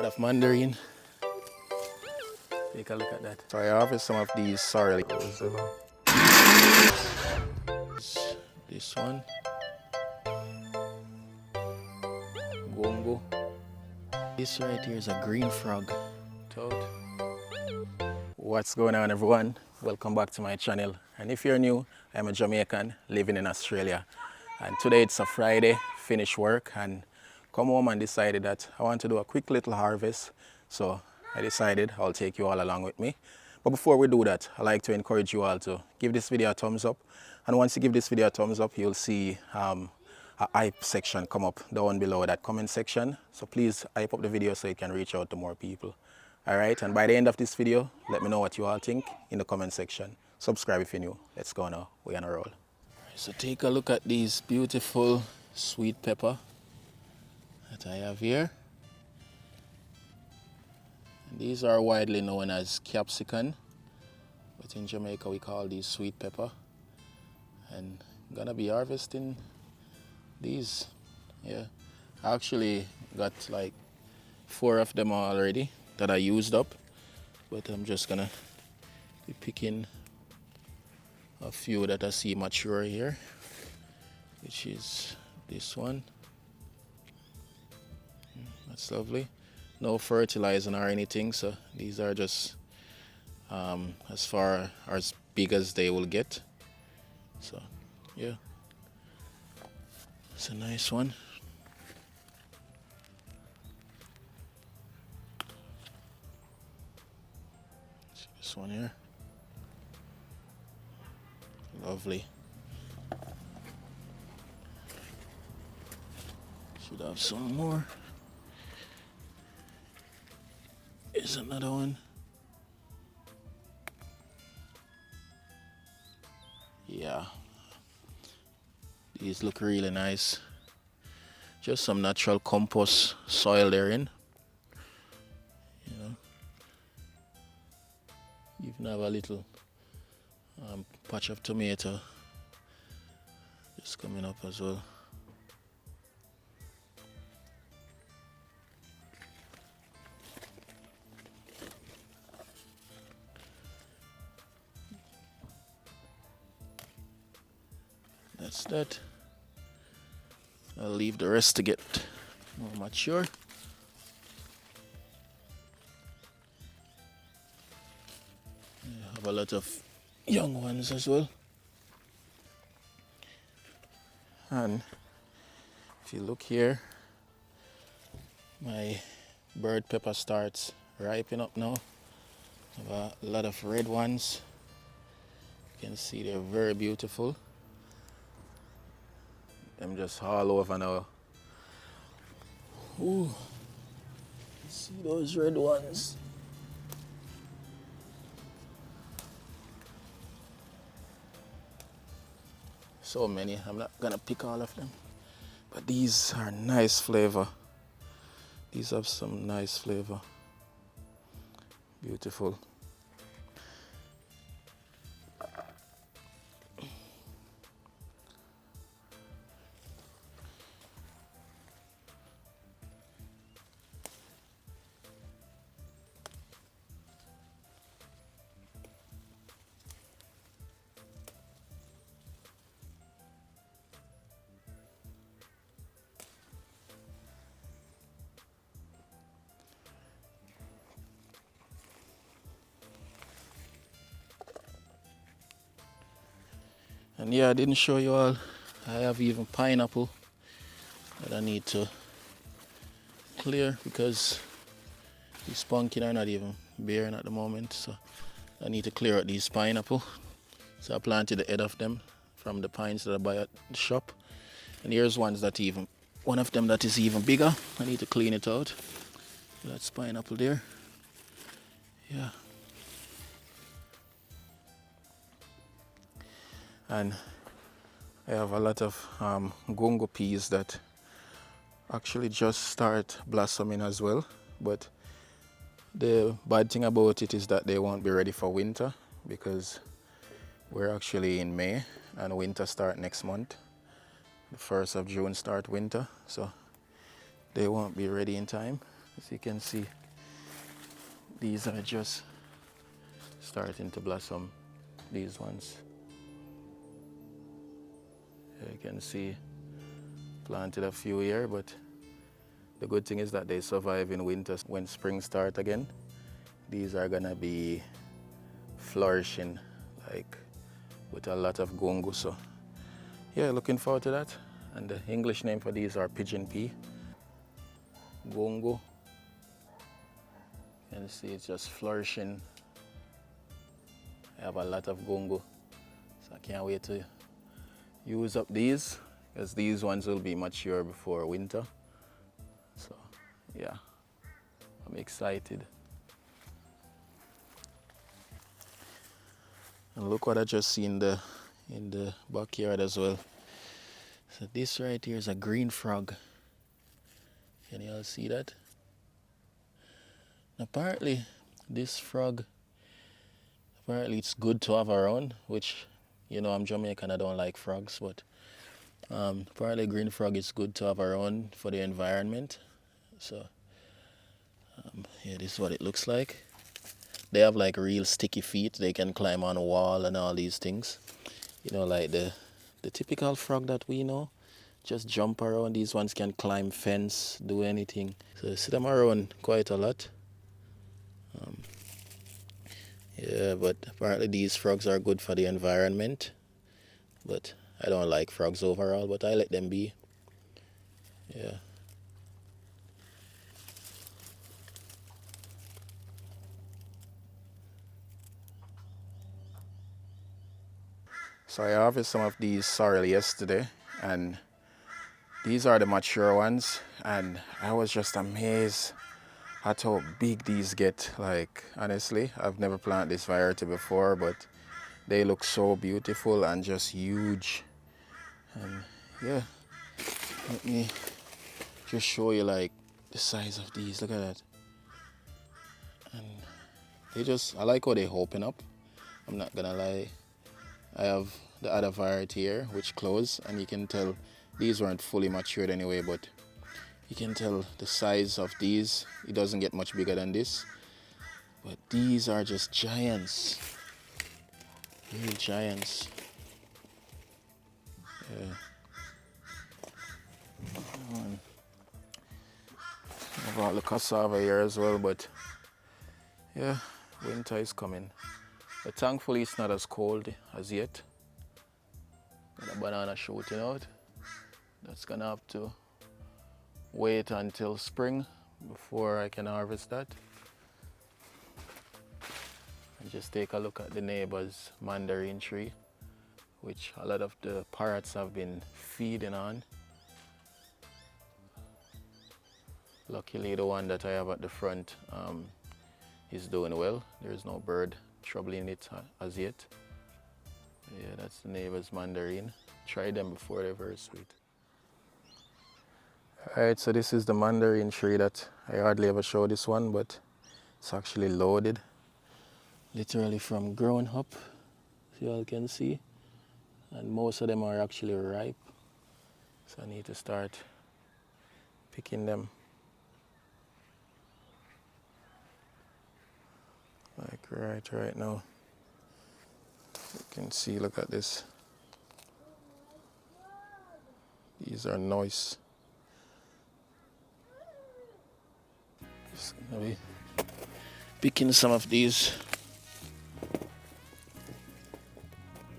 lot of Mandarin. Take a look at that. So I harvest some of these Sorrel. This one. Gongo. This right here is a green frog. Toad. What's going on, everyone? Welcome back to my channel. And if you're new, I'm a Jamaican living in Australia. And today it's a Friday, finish work and come home and decided that I want to do a quick little harvest. So I decided I'll take you all along with me. But before we do that, I'd like to encourage you all to give this video a thumbs up. And once you give this video a thumbs up, you'll see a hype section come up down below that comment section. So please hype up the video so it can reach out to more people. Alright, and by the end of this video, let me know what you all think in the comment section. Subscribe if you're new. Let's go now. We're gonna roll. So take a look at these beautiful sweet pepper that I have here. And these are widely known as capsicum, but in Jamaica we call these sweet pepper. And I'm gonna be harvesting these. Yeah, I actually got like 4 of them already that I used up, but I'm just gonna be picking a few that I see mature here, which is this one. That's lovely. No fertilizing or anything, so these are just as far as big as they will get. So yeah, it's a nice one. See this one here. Lovely. Should have some more. Here's another one. Yeah. These look really nice. Just some natural compost soil they're in. You know. You even have a little patch of tomato just coming up as well. That's that. I'll leave the rest to get more mature. I have a lot of young ones as well. And if you look here, my bird pepper starts ripening up now. I have a lot of red ones. You can see they're very beautiful. I'm just all over now. Ooh, see those red ones? So many, I'm not gonna pick all of them. But these are nice flavor. These have some nice flavor. Beautiful. And yeah, I didn't show you all. I have even pineapple that I need to clear because these pumpkins are not even bearing at the moment. So I need to clear out these pineapple. So I planted the head of them from the pines that I buy at the shop. And here's one of them that is even bigger. I need to clean it out. That's pineapple there. Yeah. And I have a lot of gongo peas that actually just start blossoming as well. But the bad thing about it is that they won't be ready for winter because we're actually in May and winter start next month. The 1st of June start winter, so they won't be ready in time. As you can see, these are just starting to blossom, these ones. You can see planted a few here, but the good thing is that they survive in winter. When spring starts again, these are gonna be flourishing, like with a lot of gongo. So yeah, looking forward to that. And the English name for these are pigeon pea, gongo. You can see it's just flourishing. I have a lot of gongo, so I can't wait to use up these, because these ones will be mature before winter. So yeah, I'm excited. And look what I just see in the backyard as well. So this right here is a green frog. Can you all see that? Apparently this frog, apparently it's good to have around, which, you know, I'm Jamaican, I don't like frogs, but apparently green frog is good to have around for the environment. So yeah, this is what it looks like. They have like real sticky feet. They can climb on a wall and all these things. You know, like the typical frog that we know. Just jump around. These ones can climb fence, do anything. So I see them around quite a lot. Yeah, but apparently these frogs are good for the environment. But I don't like frogs overall, but I let them be. Yeah. So I harvested some of these sorrel yesterday, and these are the mature ones, and I was just amazed at how big these get. Like, honestly, I've never planted this variety before, but they look so beautiful and just huge. And yeah, let me just show you like the size of these. Look at that. And they just, I like how they open up. I'm not gonna lie. I have the other variety here, which close, and you can tell these weren't fully matured anyway, but you can tell the size of these. It doesn't get much bigger than this, but these are just giants, real giants. Yeah. I've got the cassava here as well, but yeah, winter is coming. But thankfully it's not as cold as yet. Got a banana shooting out. That's gonna have to wait until spring before I can harvest that. And just take a look at the neighbor's mandarin tree, which a lot of the parrots have been feeding on. Luckily the one that I have at the front is doing well. There's no bird troubling it as yet. Yeah, that's the neighbor's mandarin. Tried them before, they're very sweet. Alright, so this is the mandarin tree that I hardly ever show this one, but it's actually loaded. Literally from growing up, as you all can see. And most of them are actually ripe. So I need to start picking them. Like right now. You can see, look at this. These are nice. Just gonna be picking some of these.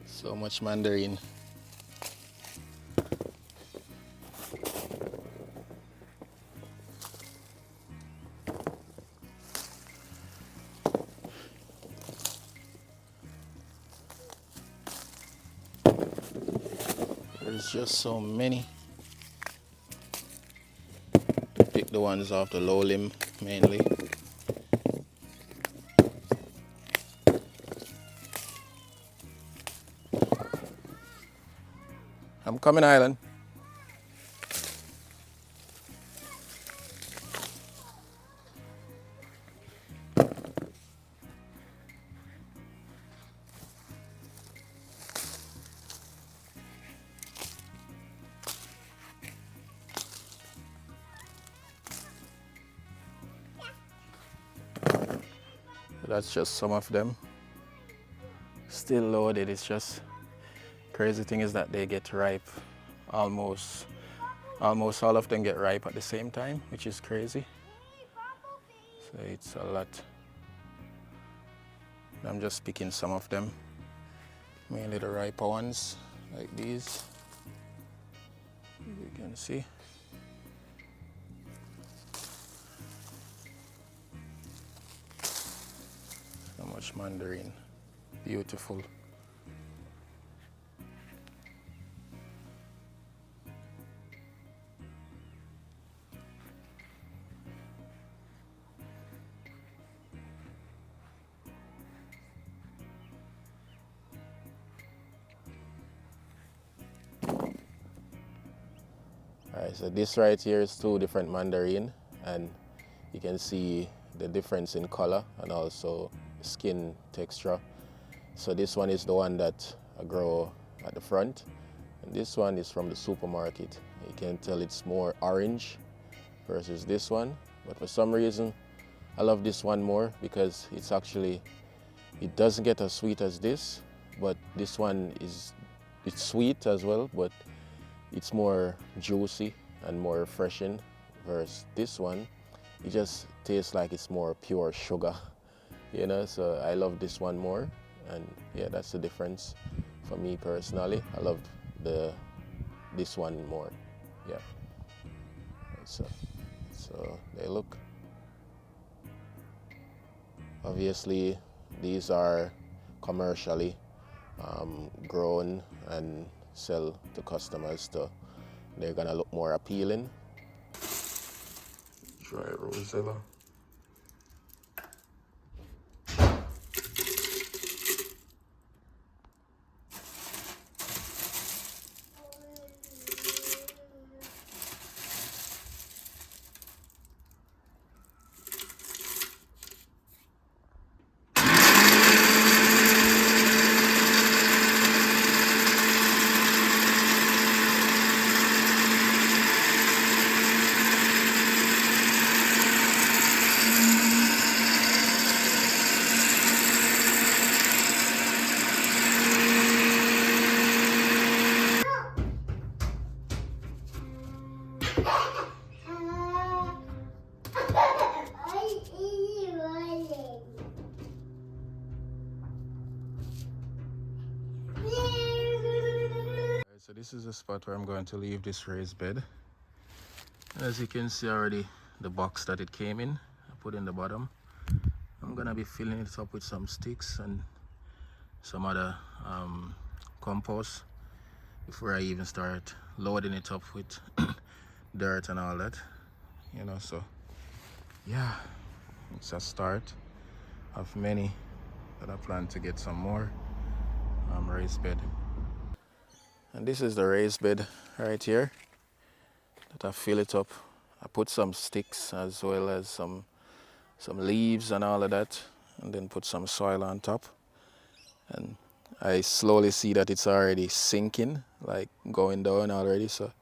So much mandarin. There's just so many. Pick the ones off the low limb mainly. I'm coming, Island. that's just some of them. Still loaded. It's just crazy thing is that they get ripe almost all of them get ripe at the same time, which is crazy. So it's a lot. I'm just picking some of them, mainly the riper ones like these. You can see. So much mandarin. Beautiful. Alright, so this right here is two different mandarin, and you can see the difference in color and also skin texture. So this one is the one that I grow at the front, and this one is from the supermarket. You can tell it's more orange versus this one, but for some reason I love this one more because it doesn't get as sweet as this, but this one it's sweet as well, but it's more juicy and more refreshing versus this one. It just tastes like it's more pure sugar, you know, so I love this one more. And yeah, that's the difference for me personally. I love this one more. Yeah. So they look. Obviously, these are commercially grown and sell to customers, so they're gonna look more appealing. Try Rosella. So this is the spot where I'm going to leave this raised bed. As you can see already, the box that it came in, I put in the bottom. I'm gonna be filling it up with some sticks and some other compost before I even start loading it up with dirt and all that, you know. So yeah, it's a start of many that I plan to get some more raised bed. And this is the raised bed right here that I fill it up. I put some sticks as well as some leaves and all of that, and then put some soil on top. And I slowly see that it's already sinking, like going down already. So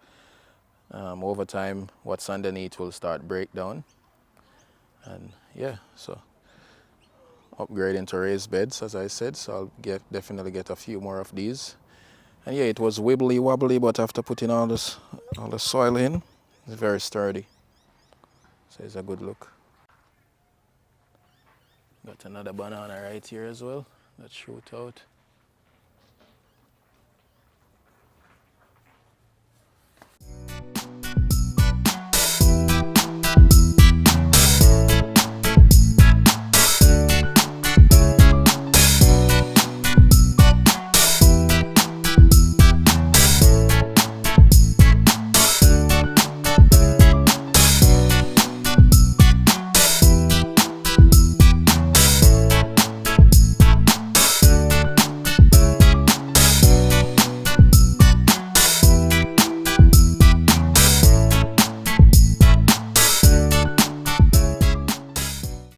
over time, what's underneath will start break down. And yeah, so upgrading to raised beds, as I said. So I'll definitely get a few more of these. And yeah, it was wibbly wobbly, but after putting all the soil in, it's very sturdy. So it's a good look. Got another banana right here as well that shoot out.